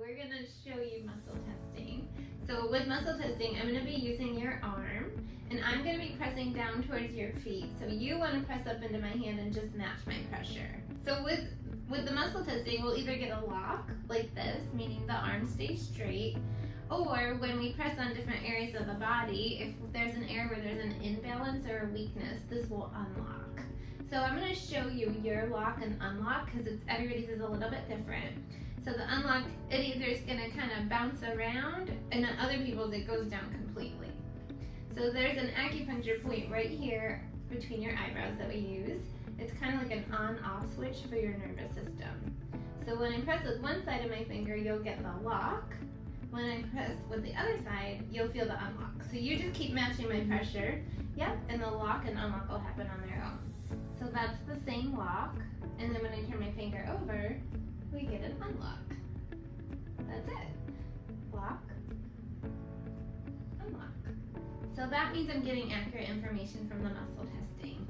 we're going to show you muscle testing. So with muscle testing, I'm going to be using your arm, and I'm going to be pressing down towards your feet. So you want to press up into my hand and just match my pressure. So with the muscle testing, we'll either get a lock like this, meaning the arm stays straight, or when we press on different areas of the body, if there's an area where there's an imbalance or a weakness, this will unlock. So I'm going to show you your lock and unlock because everybody's is a little bit different. So the unlock, it either is going to kind of bounce around, and then other people's it goes down completely. So there's an acupuncture point right here between your eyebrows that we use. It's kind of like an on-off switch for your nervous system. So when I press with one side of my finger, you'll get the lock. When I press with the other side, you'll feel the unlock. So you just keep matching my pressure, yep, and the lock and unlock will happen on their own. So that's the same lock, and then when I turn my finger over, we get an unlock. That's it. Lock, unlock. So that means I'm getting accurate information from the muscle testing.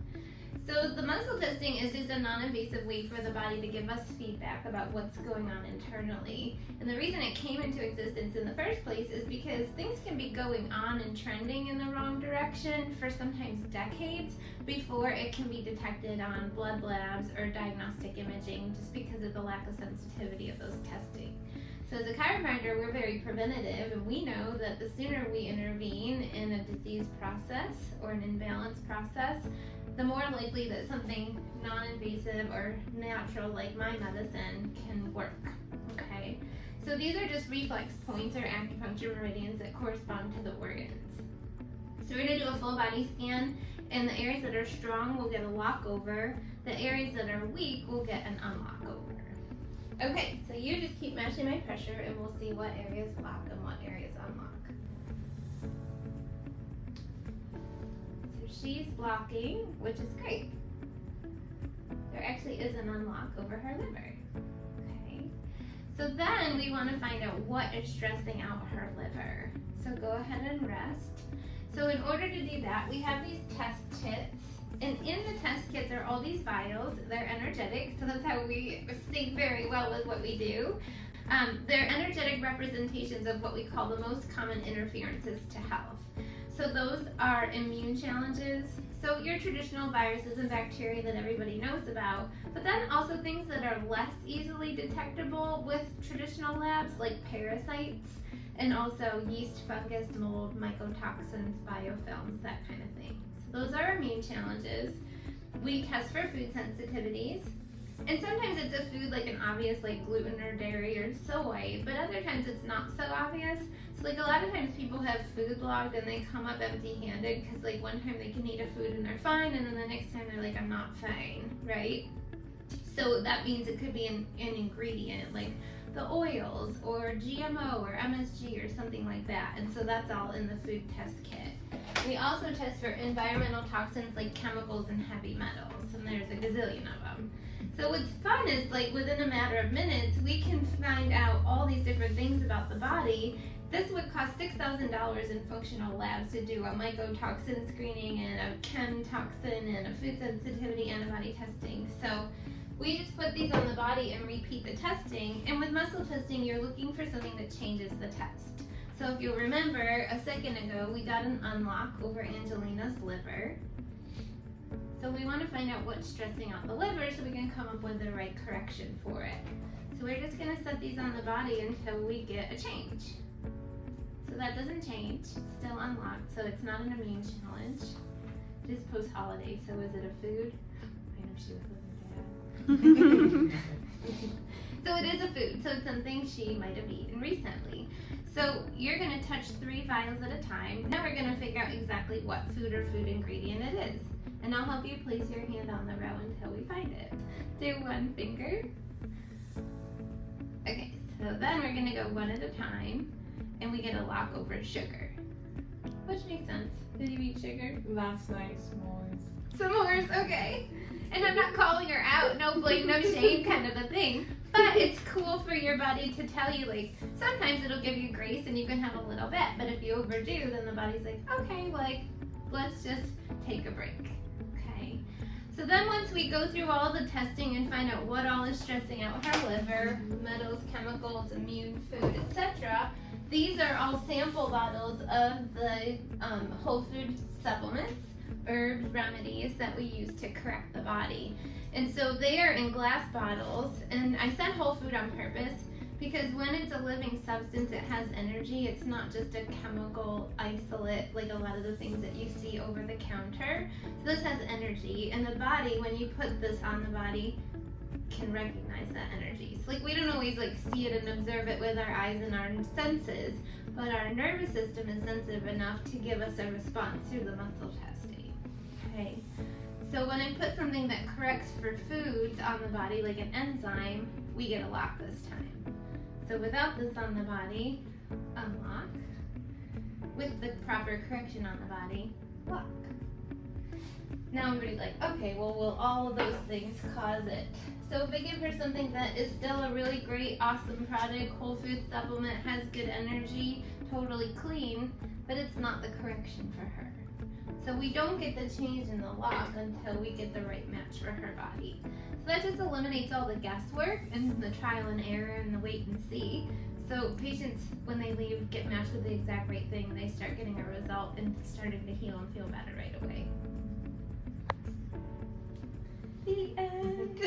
So the muscle testing is just a non-invasive way for the body to give us feedback about what's going on internally. And the reason it came into existence in the first place is because things can be going on and trending in the wrong direction for sometimes decades before it can be detected on blood labs or diagnostic imaging, just because of the lack of sensitivity of those testing. So as a chiropractor, we're very preventative, and we know that the sooner we intervene in a disease process or an imbalance process, the more likely that something non-invasive or natural like my medicine can work, okay? So these are just reflex points or acupuncture meridians that correspond to the organs. So we're gonna do a full body scan, and the areas that are strong will get a lock over, the areas that are weak will get an unlock over. Okay, so you just keep matching my pressure and we'll see what areas lock and what areas unlock. She's blocking, which is great. There actually is an unlock over her liver. Okay. So then we want to find out what is stressing out her liver. So go ahead and rest. So in order to do that, we have these test kits. And in the test kits are all these vials. They're energetic, so that's how we sync very well with what we do. They're energetic representations of what we call the most common interferences to health. So those are immune challenges, so your traditional viruses and bacteria that everybody knows about, but then also things that are less easily detectable with traditional labs, like parasites, and also yeast, fungus, mold, mycotoxins, biofilms, that kind of thing. So those are immune challenges. We test for food sensitivities, and sometimes it's a food like an obvious like gluten or dairy or soy, but other times it's not so obvious. So like a lot of times people have food logged and they come up empty-handed because like one time they can eat a food and they're fine, and then the next time they're like, I'm not fine, right? So that means it could be an ingredient like the oils or GMO or MSG or something like that, and so that's all in the food test kit. We also test for environmental toxins like chemicals and heavy metals, and there's a gazillion of them. So what's fun is like within a matter of minutes, we can find out all these different things about the body. This would cost $6,000 in functional labs to do a mycotoxin screening and a chem toxin and a food sensitivity antibody testing. So we just put these on the body and repeat the testing. And with muscle testing, you're looking for something that changes the test. So if you'll remember, a second ago, we got an unlock over Angelina's liver. So we want to find out what's stressing out the liver so we can come up with the right correction for it. So we're just going to set these on the body until we get a change. So that doesn't change, it's still unlocked, so it's not an immune challenge. It is post-holiday, so is it a food? I know she was with her dad. So it is a food, so it's something she might have eaten recently. So you're going to touch 3 vials at a time. Now we're going to figure out exactly what food or food ingredient it is. And I'll help you place your hand on the row until we find it. Do one finger. Okay, so then we're going to go one at a time, and we get a lock over sugar. Which makes sense. Did you eat sugar? Last night, s'mores. S'mores, okay. And I'm not calling her out, no blame, no shame kind of a thing. But it's cool for your body to tell you, like, sometimes it'll give you grace and you can have a little bit, but if you overdo, then the body's like, okay, like, let's just take a break, okay? So then once we go through all the testing and find out what all is stressing out her liver, metals, chemicals, immune, food, etc., these are all sample bottles of the whole food supplements, herbs, remedies that we use to correct the body. And so they are in glass bottles, and I said whole food on purpose because when it's a living substance, it has energy. It's not just a chemical isolate like a lot of the things that you see over the counter. So this has energy, and the body, when you put this on the body, can recognize that energy. So like we don't always like see it and observe it with our eyes and our senses, but our nervous system is sensitive enough to give us a response through the muscle testing. Okay. So when I put something that corrects for foods on the body, like an enzyme, we get a lock this time. So without this on the body, unlock. With the proper correction on the body, lock. Now everybody's like, okay, well, will all of those things cause it? So if I give her something that is still a really great, awesome product, whole food supplement, has good energy, totally clean, but it's not the correction for her. So we don't get the change in the lock until we get the right match for her body. So that just eliminates all the guesswork and the trial and error and the wait and see. So patients, when they leave, get matched with the exact right thing, they start getting a result and starting to heal and feel better right away. The end.